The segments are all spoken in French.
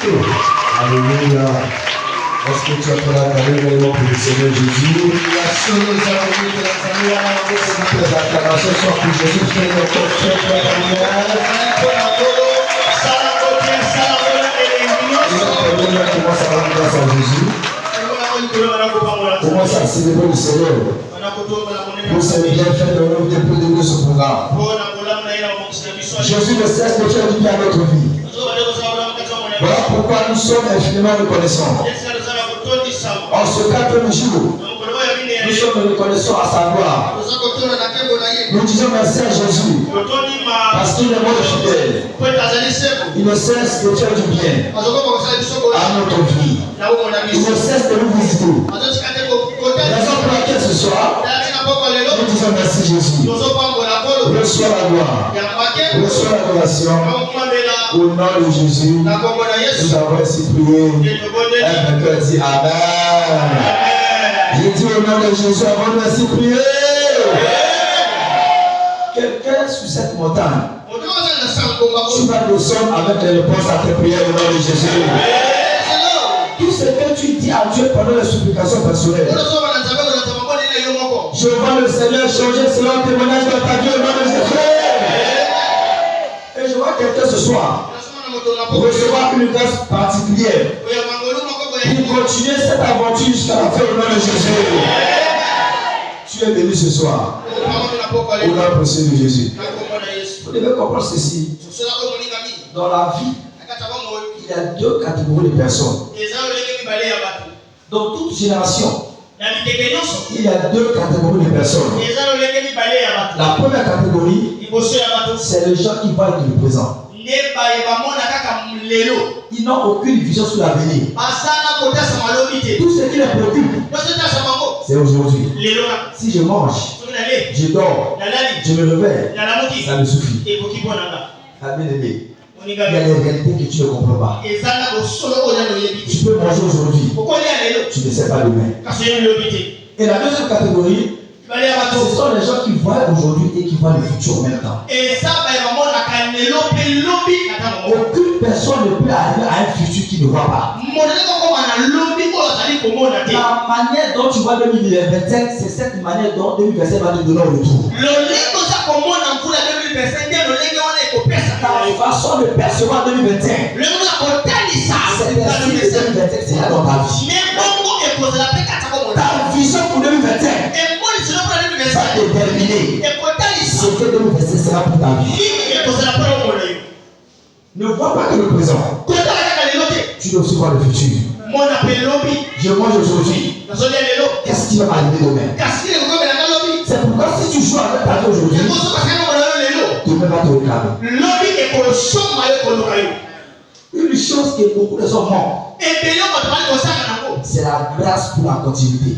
Alléluia. Est-ce que tu as fait la carrière pour le Seigneur Jésus? La seule acclamations sont pour Jésus. Comment ça va grâce à Jésus? Comment ça célébrer le Seigneur? Pour ses bienfaits de nous déployer ce programme. Jésus ne cesse de faire du bien à notre vie. Voilà pourquoi nous sommes infiniment reconnaissants. En ce 4e jour, nous sommes reconnaissants à sa gloire. Nous disons merci à Jésus parce qu'il est mort fidèle. Il ne cesse de faire du bien à notre vie. Il ne cesse de nous visiter. Raison pour laquelle ce soir, nous disons merci Jésus. Reçois la gloire. Reçois l'adoration. Au nom de Jésus, nous avons ainsi prié. Un cœur dit Amen. J'ai dit au nom de Jésus, avons nous ainsi prié. Quelqu'un sur cette montagne, tu vas descendre avec les réponses à tes prières au nom de Jésus. Tout ce que tu dis à Dieu pendant les supplications personnelles, je vois le Seigneur changer selon le témoignage de ta vie au nom de Jésus. Et je vois quelqu'un ce soir recevoir une grâce particulière pour continuer cette aventure jusqu'à la fin au nom de Jésus. Tu es béni ce soir au nom précieux de Jésus. Vous devez comprendre ceci. Dans la vie, il y a 2 catégories de personnes. Dans toute génération, il y a 2 catégories de personnes. La première catégorie, c'est les gens qui voient le présent. Ils n'ont aucune vision sur l'avenir. Tout ce qui les préoccupe, c'est aujourd'hui. Si je mange, je dors, je me réveille, ça me suffit. Bien-aimé, il y a des réalités que tu ne comprends pas. Tu peux manger aujourd'hui, tu ne sais pas demain. Et la deuxième catégorie, ce sont les gens qui voient aujourd'hui et qui voient le futur en même temps. Aucune personne ne peut arriver à un futur qui ne voit pas. La manière dont tu vois 2025, c'est cette manière dont 2025 va te donner un retour. Ta façon de percevoir 2025, c'est 2025, c'est là dans ta vie. Ta vision pour 2025 va déterminer ce que 2025 sera pour ta vie. Ne vois pas que le présent. Tu dois aussi voir le futur. Je mange aujourd'hui. Qu'est-ce qui va m'arriver demain? C'est pourquoi si tu joues avec ta vie aujourd'hui, demain va te réclamer. Une chose que beaucoup de hommes manquent, c'est la grâce pour la continuité.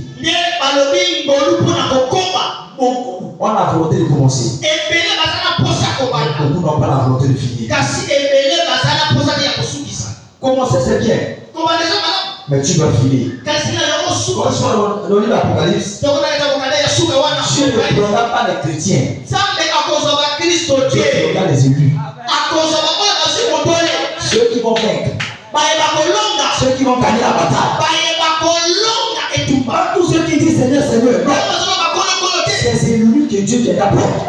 On a la volonté de commencer. Beaucoup n'ont pas la volonté de finir. Commencer c'est bien, mais tu dois finir. Quand tu vas dans l'Apocalypse, Dieu ne prendra pas les chrétiens. Dieu prendra les élus. Ceux qui vont vaincre, ceux qui vont gagner la bataille. Pas tous ceux qui disent Seigneur, Seigneur. Non. C'est ces élus que Dieu vient d'apprendre.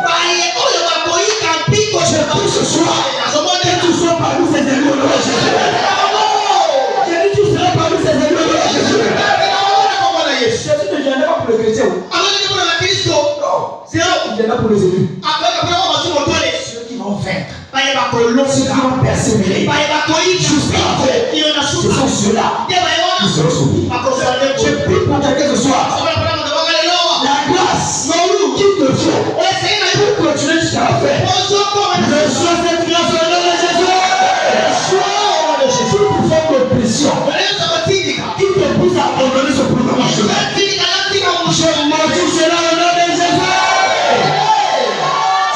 Je prie ce soir que tu sois parmi ces élus au nom de Jésus. J'ai dit tu seras parmi ces élus au nom de Jésus. Jésus ne vient pas pour les chrétiens. Non. Il vient pour les élus. Ceux qui vont vaincre. Ceux qui vont persévérer. Jusqu'à la fin. Ce sont ceux-là qui seront sauvés. Je prie pour quelqu'un ce soir. La grâce qui te faut pour continuer jusqu'à la fin. Reçois cette grâce au nom de Jésus. Toute forme d'oppression qui te pousse à abandonner ce programme en chemin, je maudis cela au nom de Jésus.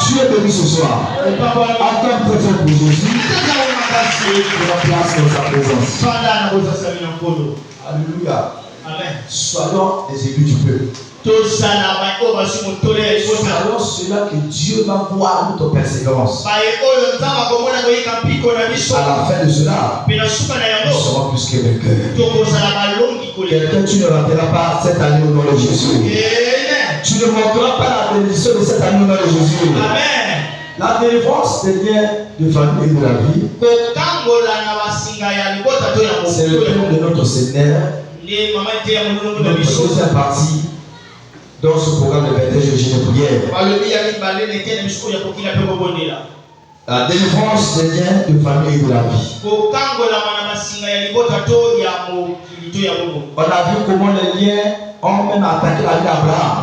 Tu es béni ce soir. Attends préfet pour Jésus. De la place dans sa présence. Alléluia. Amen. Soyons les élus du peuple. C'est alors cela que Dieu va voir notre persévérance. À la fin de cela, nous serons plus que vainqueurs. Quelqu'un, tu ne rateras pas cette année au nom de Jésus. Tu ne manqueras pas la bénédiction de cette année au nom de Jésus. Amen. La délivrance des liens de famille et de la vie, c'est le thème de notre Seigneur. Notre deuxième partie dans ce programme de 21 jours de prière. La délivrance des liens de famille et de la vie. On a vu comment les liens ont même attaqué la vie d'Abraham.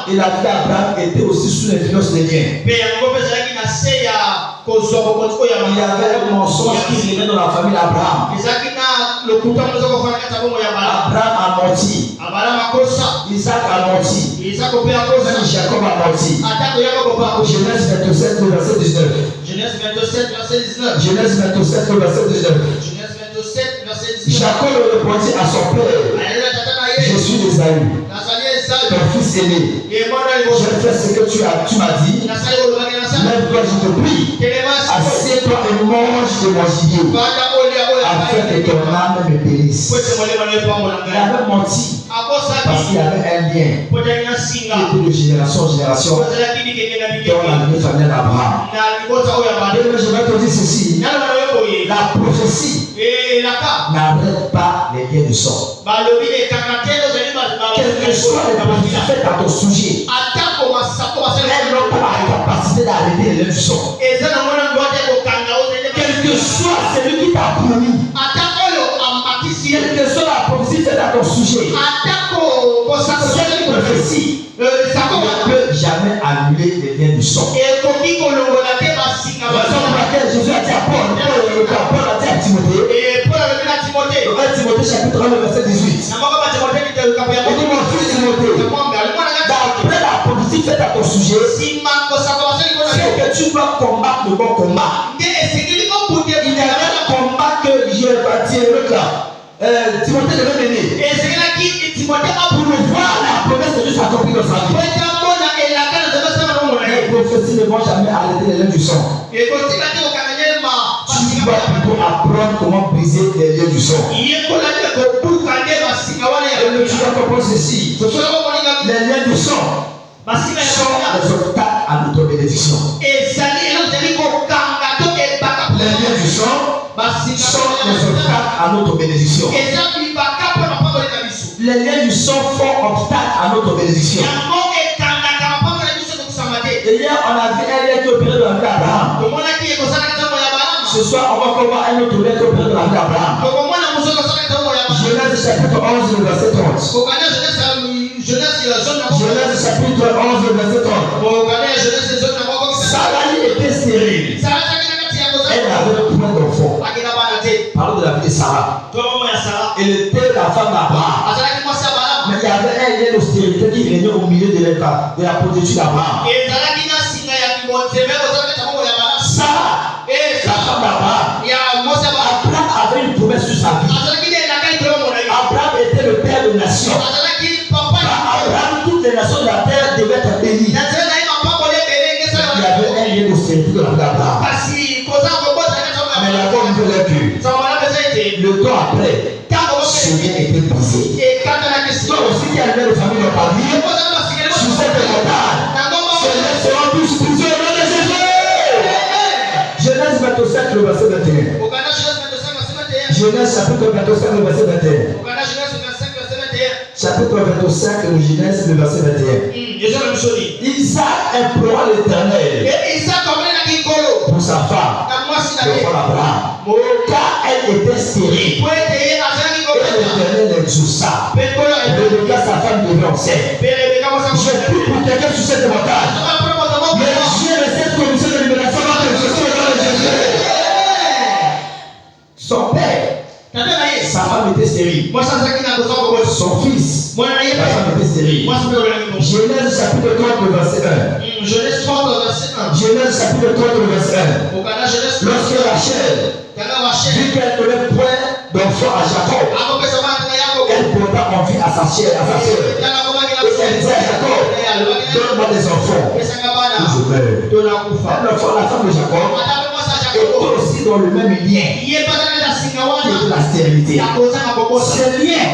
Et la vie d'Abraham était aussi sous l'influence des liens. Il y avait un mensonge qui venait dans la famille d'Abraham. Abraham a menti. Isaac a menti. Même Jacob a menti. Genèse 27, verset 19. Genèse 27, verset 19. Jacob répondit à son père: je suis Esaü, ton fils aîné. J'ai fait ce que tu m'as dit. Lève-toi, je te prie. Assieds-toi et mange de mon gibier, afin que ton âme me périsse. Il avait menti parce qu'il y avait un lien qui était de génération en génération dans la vie familiale d'Abraham. Je vais te dire ceci: la prophétie n'arrête pas les liens du sang. Quelle que soit les prophéties faites à ton sujet, elles n'ont pas la capacité d'arrêter les liens du sang. Quel que soit celui qui t'a promis, quelle que soit la prophétie faite à ton sujet, cette prophétie ne peut jamais annuler les liens du sang. Raison pour laquelle Jésus a dit à Paul a dit à Timothée, 1 Timothée chapitre 1 verset 18. Il dit: mon fils Timothée, d'après la prophétie faite à ton sujet, c'est que tu dois combattre le bon combat. Il y a un combat que j'ai bâti là. Timothée devait mener pour voir la promesse de Dieu s'accomplir dans sa vie. Les prophéties ne vont jamais arrêter les liens du sang. Tu dois plutôt apprendre comment briser les liens du sang. Et tu dois comprendre ceci: les liens du sang sont les obstacles à notre bénédiction. Les liens du sang sont les obstacles à notre bénédiction. Les liens du sang font obstacle à notre bénédiction. Et hier, on a vu un lien qui opérait dans la vie d'Abraham. Ce soir, on va voir un autre lien qui opérait dans la vie d'Abraham. Genèse chapitre 11, verset 30. Genèse chapitre 11, verset 30. Sarai était stérile. Elle avait plein d'enfants. Parlons de la vie de Sarah. Elle était la femme d'Abraham. Mais il y avait un lien d'austérité qui régnait au milieu de la prostituée d'Abraham. Sarah, la femme d'Abraham, Abraham avait une promesse sur sa vie. Abraham était le père de nations. Abraham, toutes les nations de la terre devaient être bénies. Il y avait un lien d'austérité dans la vie d'Abraham. Mais la bonne nouvelle est que le temps après, ce lien était brisé. Toi aussi qui as le lien de famille dans ta vie, sous cette montagne, ces liens seront tous brisés au nom de Jésus. Genèse 25, le verset 21. Genèse chapitre 25, le verset 21. Chapitre 25 de Genèse, le verset 21. Isaac implora l'Éternel pour sa femme, le roi Abraham, car elle était stérile. Et l'Éternel l'exauça. Rebecca, sa femme, devait enceinte. Je prie pour quelqu'un sur cette montagne. Mais Dieu de cette commission de libération va te exaucer dans le Jésus. Son père, sa femme était stérile. Son fils, sa femme était stérile. Genèse chapitre 30, verset 1. Genèse chapitre 30, verset 1. Lorsque Rachel vit qu'elle ne donnait point d'enfant à Jacob, elle porta envie à sa sœur. Et elle dit à Jacob, donne-moi des enfants. Je meurs. La femme de Jacob est aussi dans le même lien que la stérilité. Ce lien,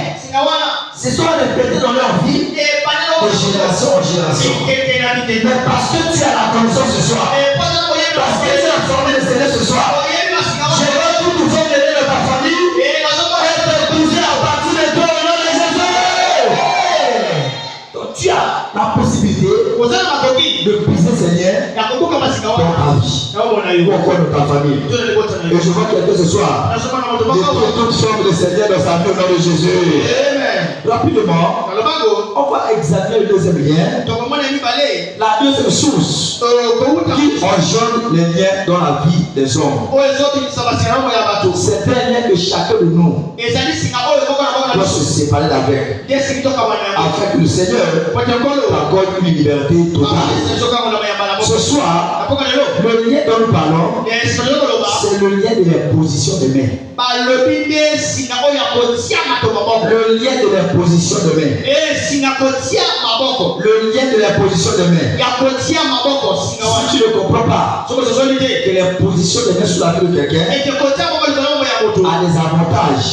ce sont répétés dans leur vie de génération en génération. Mais parce que tu as la connaissance ce soir, parce que tu as formé le Seigneur ce soir, je veux tout vous donner de ta famille être brisé à partir de toi au nom de Jésus. Donc tu as la possibilité de briser ces liens dans ta vie ou encore dans ta famille. Et je vois quelqu'un ce soir détruire toute forme de Seigneur dans sa vie au nom de Jésus. Rapidement, on va examiner le deuxième lien, la deuxième source qui engendre les liens dans la vie des hommes. C'est un lien que chacun de nous doit se séparer d'avec, afin que le Seigneur accorde une liberté totale. Ce soir, le lien dont nous parlons, c'est le lien de l'imposition des mains. Le lien de l'imposition de main. Le lien de l'imposition de main. Si tu ne comprends pas que l'imposition de main sur la vie de quelqu'un a des avantages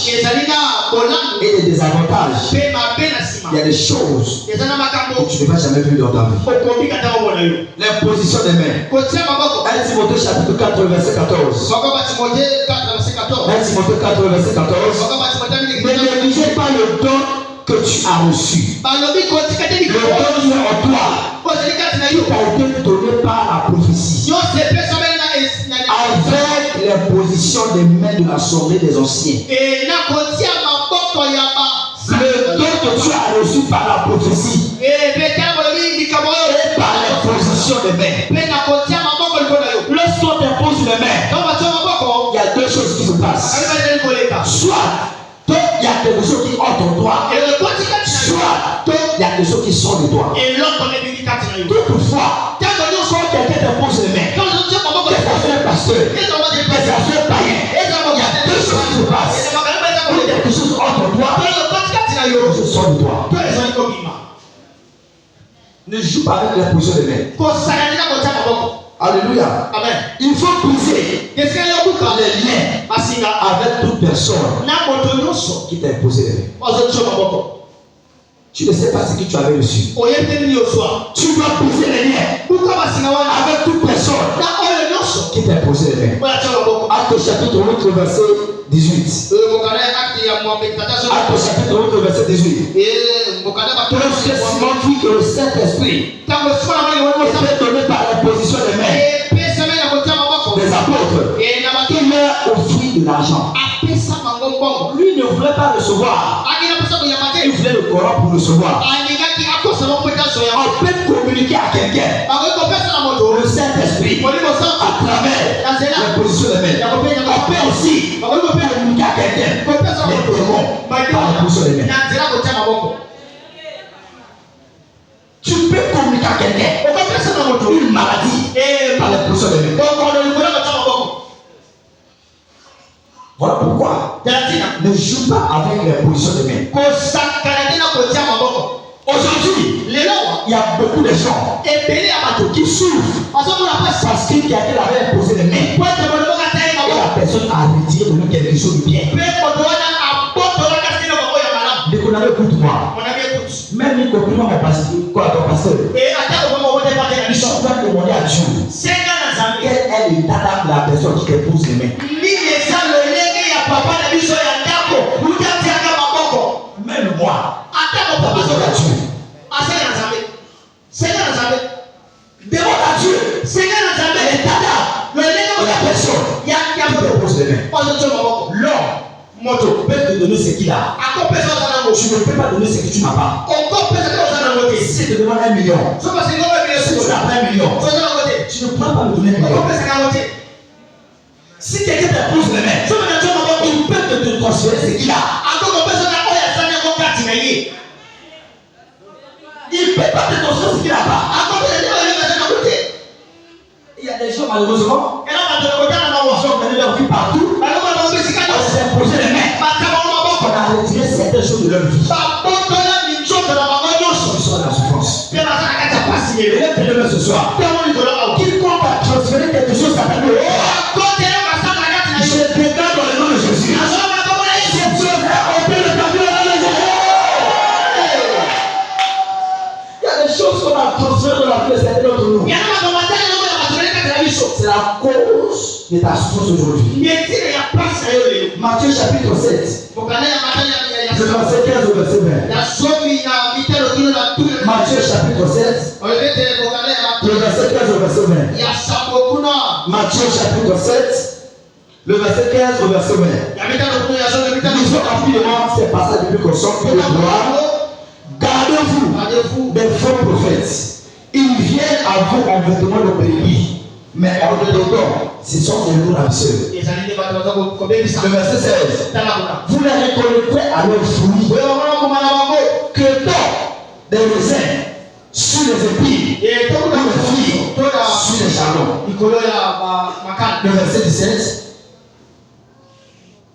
et des désavantages, il y a des choses que tu ne vas jamais vivre dans ta vie. L'imposition des mains. 1 Timothée chapitre 4 verset 14. 1 Timothée 4 verset 14. Ne négligez pas le don que tu as reçu. Le don qui est en toi, qui t'a été donné par la prophétie, avec l'imposition des mains de l'Assemblée des anciens. Le don que tu as reçu par la prophétie et par l'imposition des mains. Lorsqu'on t'impose les mains, il y a deux choses qui se passent. Soit il y a quelque chose qui entre en toi, soit il y a quelque chose qui sort de toi. Toutefois, quand quelqu'un t'impose les mains, que ça fait pasteur, que ça fait païen, il y a deux choses qui se passent. Quand quelque chose entre en toi, quelque chose sort de toi. Ne joue pas avec la position des mains. Alléluia. Amen. Il faut briser les liens avec toute personne qui t'a imposé les mains. Tu ne sais pas ce que tu avais reçu. Tu dois briser les liens avec toute personne qui t'a imposé les mains. Acte chapitre 8 verset 18. Acte chapitre 8 verset 18. Lorsque Simon vit que le Saint-Esprit était donné par l'imposition des mains des apôtres, il leur offrit de l'argent. Lui ne voulait pas recevoir. Il voulait le corps pour recevoir. On peut communiquer à quelqu'un le Saint-Esprit à travers l'imposition des mains. On peut aussi communiquer à quelqu'un les démons par l'imposition des mains. Tu peux communiquer à quelqu'un une maladie par l'imposition des mains. Voilà pourquoi ne joue pas avec l'imposition des mains. Aujourd'hui, il y a beaucoup de gens qui souffrent parce que quelqu'un avait imposé les mains et la personne a retiré de lui quelque chose de bien. Écoute-moi. Même y compris mon pasteur, ton pasteur, il doit demander à Dieu quel est l'état de la personne qui t'épouse les mains. Même moi, t'as besoin de Dieu. Demande à Dieu l'état de la personne qui t'épouse les mains. L'homme peut te donner ce qu'il a. Tu ne peux pas donner ce que tu n'as pas. Si tu te demandes 1 million, si tu n'as pas 1 million, tu ne pourras pas me donner 1 million. Si quelqu'un t'impose les mains, il peut te transférer ce qu'il a. Il ne peut pas te transférer ce qu'il n'a pas. Il y a des gens malheureusement, ils ont mené leur vie partout. On s'est imposé les mains. On a retiré certaines choses de leur vie. bien ce soir. Quiconque a transféré quelque chose à ta vie, je déclare dans le nom de Jésus. Je ferai opérer le tableau dans le nom de Jésus. Il y a des choses qu'on a transférées dans la vie de certains d'entre nous. C'est la cause de ta souffrance aujourd'hui. Matthieu chapitre 7. Le verset 15 au verset 20. Matthieu chapitre 7. Le verset 15 au verset 20. Matthieu chapitre 7. Le verset 15 au verset 20. Lisons rapidement ces passages depuis qu'on sort de gloire. Gardez-vous des faux prophètes. Ils viennent à vous en vêtements de brebis, mais en dedans, ce sont des loups ravisseurs. Le verset 16. Vous les reconnaîtrez à leurs fruits. Que tant des raisins sur les épines, ou les fruits sur les charbons. Le verset 17.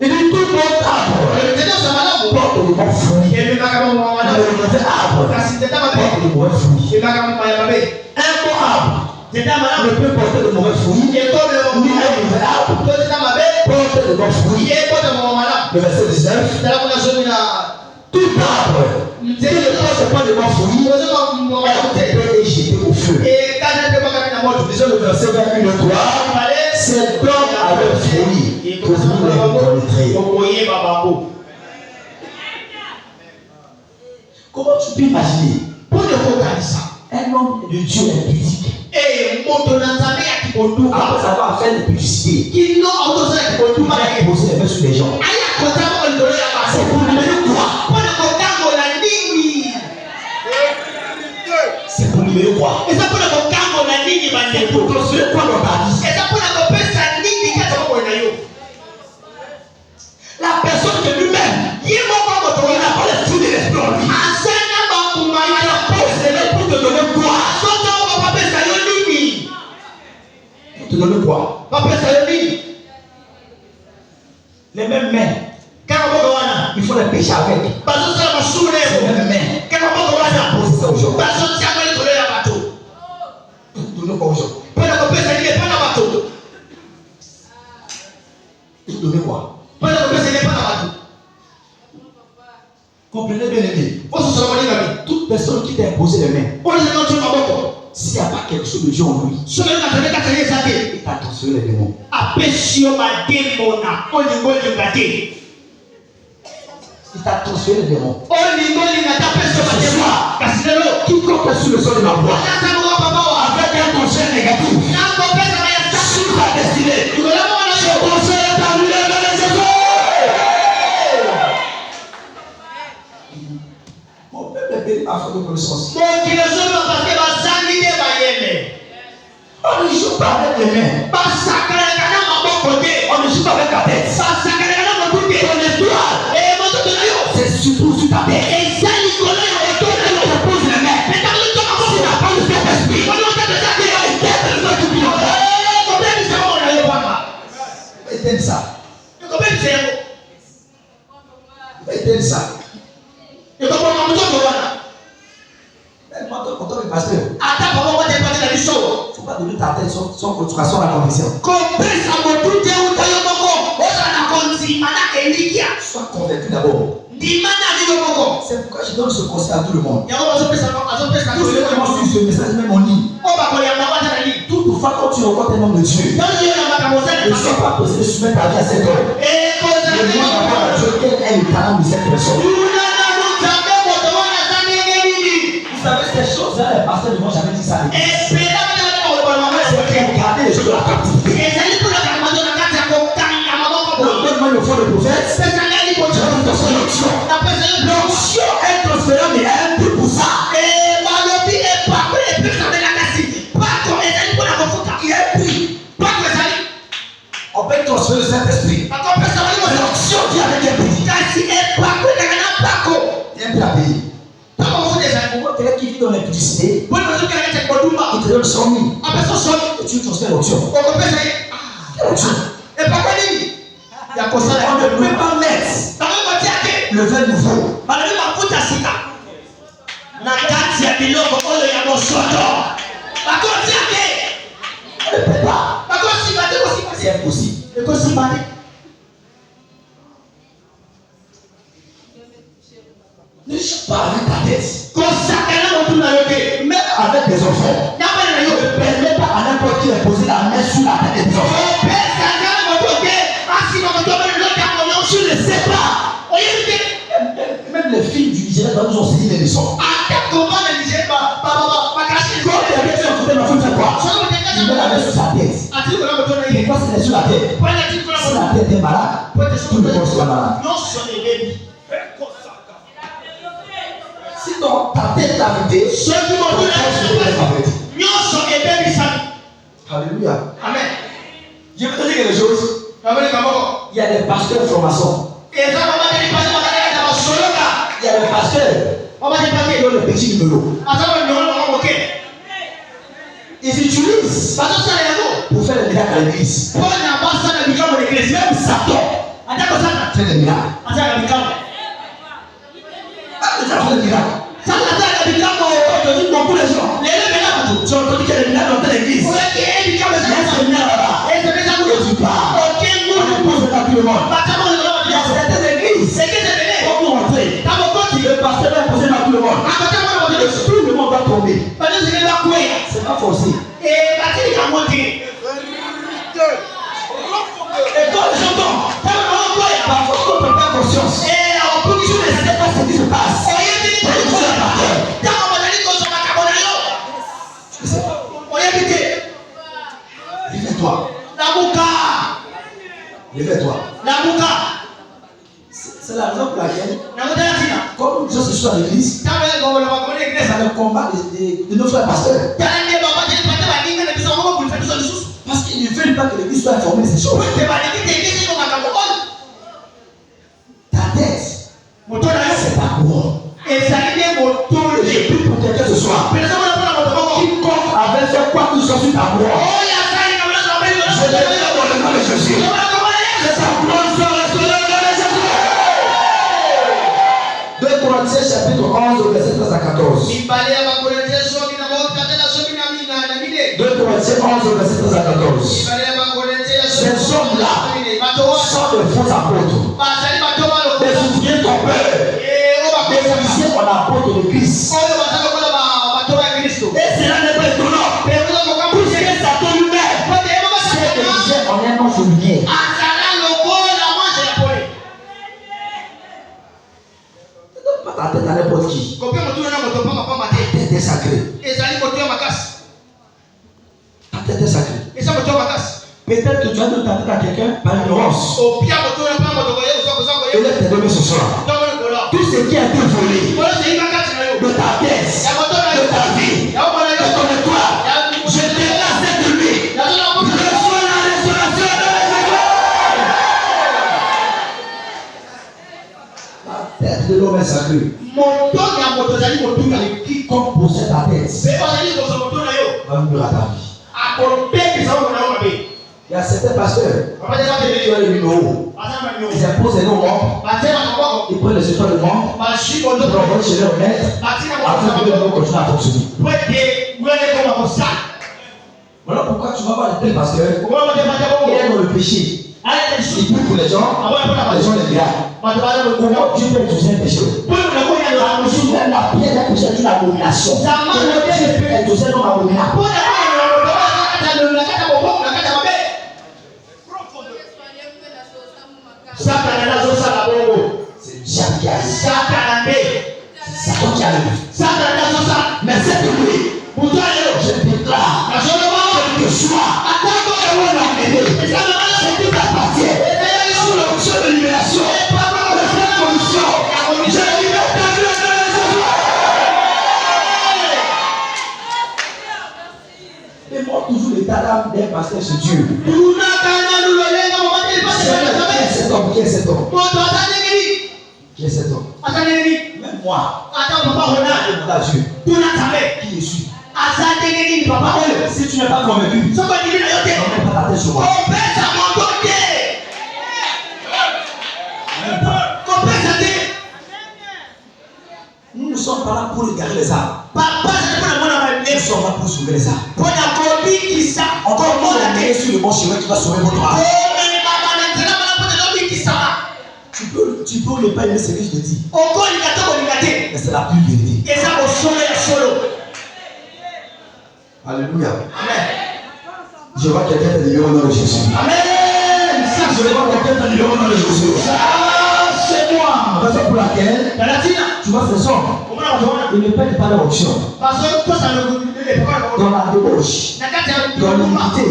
Il dit tout votre arbre porte de bons fruits. Mais le mauvais arbre porte de mauvais fruits. Un bon arbre ne peut porter de mauvais fruits, ni un mauvais arbre porte de bons fruits. Le verset 19. Tout arbre qui ne porte pas de bons fruits est jeté au feu. Disons le verset 21 et 3. C'est comme à leur fruit que vous les reconnaîtrez. Comment tu peux imaginer un homme de Dieu impédique après avoir fait de publicité, il a posé les mains sur les gens. C'est pour libérer quoi? C'est pour libérer quoi? C'est pour construire quoi dans ta vie? La personne de lui-même, il n'a pas le fruit de l'esprit en lui. Il a posé pour te donner quoi? Pour te donner quoi? Les mêmes mains. Il faut les pêcher avec. Les mêmes mains. Poser ça aux gens. Pour te donner quoi aux gens? Pour te donner quoi? Comprenez bien aimé. Toute personne qui t'a imposé les mains, s'il n'y a pas quelque chose de Dieu en lui, il t'a transféré les démons. Il t'a transféré les démons. Quiconque est sur le sol de ma voix avec un conseil négatif sur ta destinée, je conseille ta vie dans les Jésus. Mon peuple est béni par faute de connaissance. On ne joue pas avec les mains. On ne joue pas avec la tête. Ton étoile, c'est surtout sur ta tête. Et toi, on te pose les mains. Si tu n'as pas le Saint-Esprit, éteins ça. Éteins ça. En tant que pasteur, il ne faut pas donner ta tête sans que tu fasses la conviction. Sois convaincu d'abord. C'est pourquoi je donne ce conseil à tout le monde. Tous ceux qui m'ont suivi ce message, même en ligne. Toutefois, quand tu rencontres un homme de Dieu, ne sois pas posé de soumettre ta vie à cet homme. Demande d'abord à Dieu quel est le talent de cette personne. Vous savez, ces choses-là, les pasteurs ne m'ont jamais dit ça. C'est regarder les choses de la captivité. Donne-moi le fond de prophète. L'onction est transférée, mais elle est pour ça. On peut transférer le Saint-Esprit. L'onction vient avec un pays. Il y a un pays à payer. Quelqu'un qui vit dans l'impudicité, il te donne 100 000. Et tu transfères l'onction. L'onction. On ne peut pas mettre le vin nouveau On ne peut pas. C'est impossible. Ne joue pas avec ta tête. Même avec des enfants. Ne permets pas à n'importe qui imposer la main sur la tête des enfants. Tu ne sais pas. Même les filles du Nigeria nous ont saisi les leçons. Quand quelqu'un est à côté de ma femme, fait quoi? Il met la main sur sa tête. Pourquoi c'est sur la tête? Si la tête est malade, tout le monde sera malade. Si ta tête est arrêtée, alléluia. Amen. Je vais te dire quelque chose. Il y a des pasteurs francs-maçons. Il y a des pasteurs qui ont le petit numéro. Ils utilisent pour faire des miracles à l'église. Même Satan fait des miracles. Beaucoup de gens. Tu as entendu qu'il y a des miracles dans telle église. Il y a des miracles là-bas. Et tu pars. On impose à tout le monde. Il y a certaines églises. Quand vous rentrez, le pasteur va imposer à tout le monde. Tout le monde va tomber. C'est pas forcé. Et quand les gens tombent, parfois on ne prend pas conscience. Tu ne sais pas ce qui se passe. Lève-toi. Lève-toi. C'est la raison pour laquelle, comme je suis à l'église, ça le combat de nos frères pasteurs. Parce qu'ils ne veulent pas que l'église soit informée de ces choses. Ta tête, c'est ta couronne. Et je prie pour quelqu'un ce soir. Quiconque avait fait quoi que ce soit sur ta couronne, je le dis dans le nom de Jésus. Que sa couronne soit restaurée dans le nom de Jésus. 2 Corinthiens chapitre 11 verset 13 à 14. 2 Corinthiens 11 verset 13 à 14. Ces hommes-là sont de faux apôtres. Des ouvriers trompeurs. Des officiers en apôtres de Christ. Et cela n'est pas étonnant. Puisque Satan lui-même s'est érigé en un ange de lumière. Ne donne pas ta tête à n'importe qui. Ta tête est sacrée. Ta tête est sacrée. Peut-être que tu as donné ta tête à quelqu'un par ignorance. Et laisse tes donner ce soir. Tout ce qui a été volé de ta tête, de ta vie, de ton étoile, je déclare cette nuit. Reçois la restauration de l'étoile. La tête de l'homme est sacrée. Quiconque possède ta tête va mourir à ta vie. Il y a certains pasteurs qui ont les numéros. Ils imposent les noms morts. Ils prennent les étoiles de mort. Ils l'envoient chez leur maître afin que le nom continue à fonctionner. Voilà pourquoi tu vas voir les pasteurs. Ils est dans le péché. Il prie pour les gens. Les gens les regardent. Comment tu peux utiliser un péché? La pierre d'un péché est une abomination. Comment tu peux utiliser un homme abominable? C'est Dieu qui a dit. C'est Satan qui a dit. Mais cette nuit, je déclare que soit ce qui t'appartient sous l'onction de libération, de cette condition, je libère ta vie de Jésus. Et moi, toujours l'état d'âme d'un pasteur chez Dieu. Qui est cet homme? Qui est cet homme? Même moi, Dieu. Qui je suis? Si tu n'es pas convaincu, ne mets pas ta tête sur moi. Nous ne sommes pas là pour regarder les arbres. Nous sommes sommes là pour sauver les âmes. Encore Nous sommes menés sur le bon chemin qui va sauver votre âme. Tu peux ne pas aimer ce que je te dis. Mais c'est la pure vérité. Alléluia. Amen. Je vois quelqu'un te libérer au nom de Jésus. Amen. Je vois quelqu'un te libérer au nom de Jésus. C'est moi. Raison pour laquelle tu vois ces hommes, ils ne perdent pas leur option. Dans la débauche, dans l'humilité,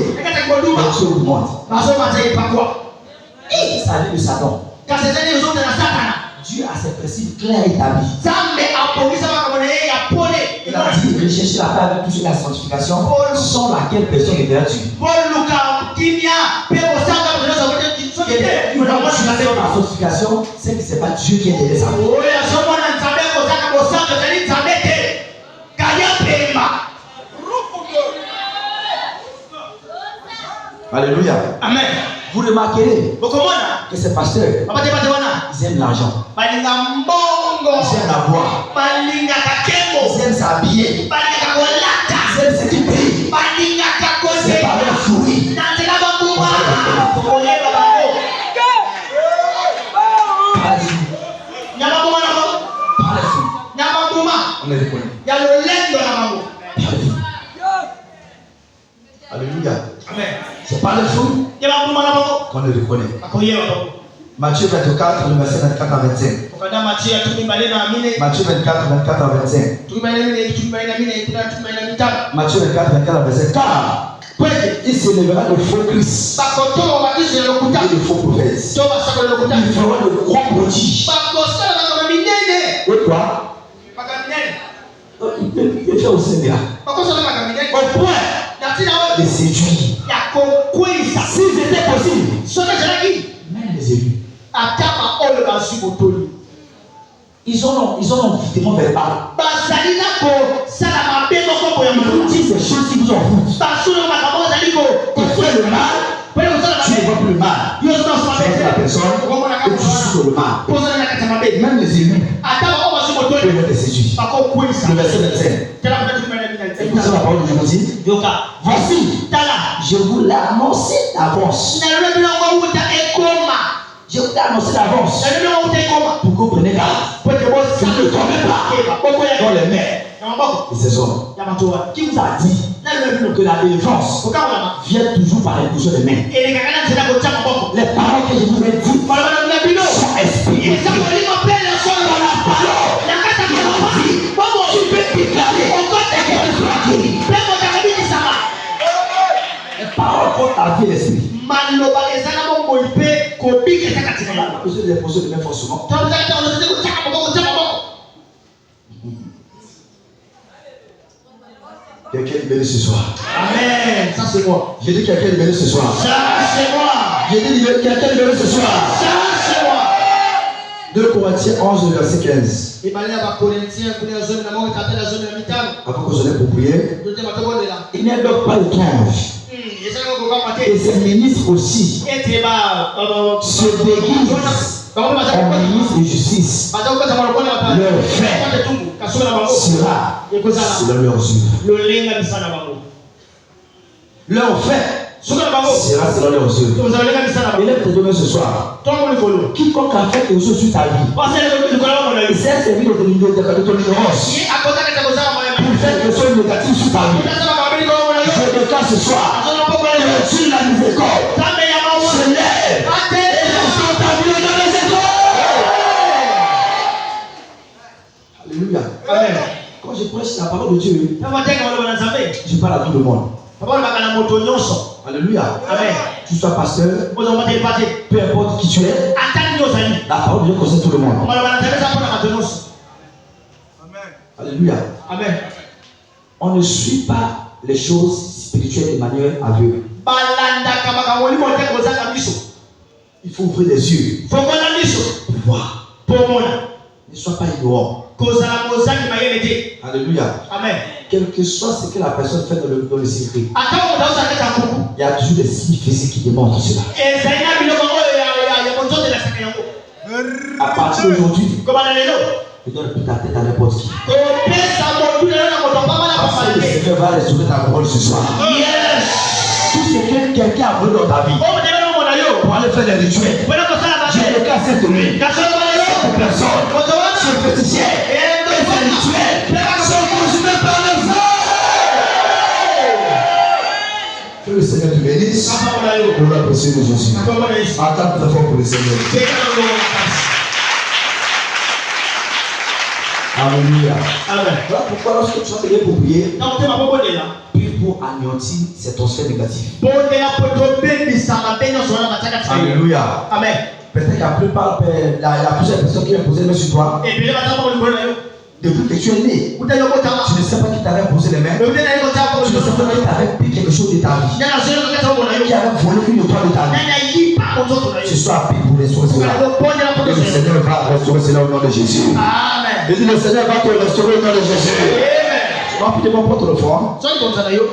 dans ce monde. Ça vient de Satan. Dieu a ses principes clairs établis. Il a dit rechercher la paix avec tous ceux la sanctification, sans laquelle personne ne verra Dieu. La sanctification, c'est que ce n'est pas Dieu qui est derrière ça. Alléluia. Amen. Vous remarquerez que ces pasteurs, ils aiment l'argent. Ils aiment la boire. Ils aiment s'habiller. Ils aiment ce qu'ils payent. C'est par leur fruit. On les reconnaît. Alléluia. C'est par le fruit qu'on les reconnaît. Matthieu 24, le verset 24 à 25. Matthieu 24, 24 à 25. Matthieu 24, 24 à 25. Car il s'élèvera le faux Christ et le faux prophète. Ils feront de grands prodiges. Et toi? Il peut faire aussi bien. Au point de séduire. Si c'était possible, même les élus. Ils ont évidemment verbal. Ils disent des choses qui vous en foutent. Ils font le mal. Tu ne vois plus le mal. Tu vois la personne et tu souffres le mal. Même les élus peuvent te séduire. Le verset 25. Écoutez la parole de Dieu nous dit. Voici, je vous l'ai annoncé d'avance. Je vous l'ai annoncé d'avance. Pour que vous preniez garde. Vous ne tombez pas dans les mains de ces hommes. Qui vous a dit que la délivrance vient toujours par l'impulsion des mains? Les paroles que je vous ai dites sont inspirées. Tu peux déclarer les paroles contre ta vie et l'esprit. Vous êtes des poseurs de main forcément. Quelqu'un est libéré ce soir. Amen. Ça c'est moi. J'ai dit quelqu'un est libéré ce soir. Ça c'est moi. J'ai dit quelqu'un est libéré ce soir. Ça c'est moi. 2 Corinthiens 11, verset 15. Avant que je l'ai pour prier. Il n'est donc pas étrange. Et ces ministres aussi se déguisent en ministre de justice. Leur fait sera selon leurs yeux. Leur fait sera selon leurs yeux. Il est demain ce soir. Quiconque a fait quelque chose sur ta vie, il s'est servi de ton ignorance pour faire quelque chose de négatif sur ta vie. Je déclare ce soir que sur la miséricorde se lève et restaure ta vie dans les étoiles. Alléluia. Amen. Quand je prêche la parole de Dieu, je parle à tout le monde. Alléluia. Amen. Tu sois pasteur, peu importe qui tu es, la parole de Dieu concerne tout le monde. Alléluia. Amen. On ne suit pas les choses spirituelles de manière aveugle. Il faut ouvrir les yeux pour voir. Ne sois pas ignorant. Alléluia. Amen. Quel que soit ce que la personne fait dans le secret, il y a toujours des signes physiques qui démontrent cela. À partir d'aujourd'hui, Tu dois piquer ta tête à n'importe qui. kopesa motu na yo na moto apamana Parce que le papale. Seigneur va restaurer ta parole ce soir. Yes. Tout ce que quelqu'un a volé dans ta vie Omo de no mona yo. pour aller faire des rituels. Bwana ko sala ba. J'ai le cas cette nuit. Kasolo ba yo. Cette personne, Moto wana. ce féticheur, et ce rituel sont consumés par le feu. Que le Seigneur te bénisse. Papa mona yo. Pour la possible de Jésus. Papa mona yo. Attends très fort pour le Seigneur. Alléluia. Amen. Voilà pourquoi lorsque tu vas te lever pour prier, Na motema bobondela. prie pour anéantir cette atmosphère négative. Bondela poto bebisama pe nyonso wana bataka tsayo. Alléluia. Amen. Peut-être qu'il y a plusieurs personnes qui ont posé les mains sur toi. Et puis le bataka ko likolo na yo. Depuis que tu es né, Uta yo botama. tu ne sais pas qui t'avait posé les mains. Le utena yo botama ko Tu ne sais likolo. pas qui t'avait pris quelque chose de ta vie. Nyana zero ko kata mona Qui yo. avait volé une étoile de ta vie. Nana yipa mototo na Ce yo. soir, prie pour restaurer cela. Ko bondela Et poto le zero. Seigneur va restaurer cela au nom de Jésus. Amen. Et le Seigneur va te restaurer au nom de Jésus. Amen. Tu vas prier mon porte le fort. Soni konza na yo.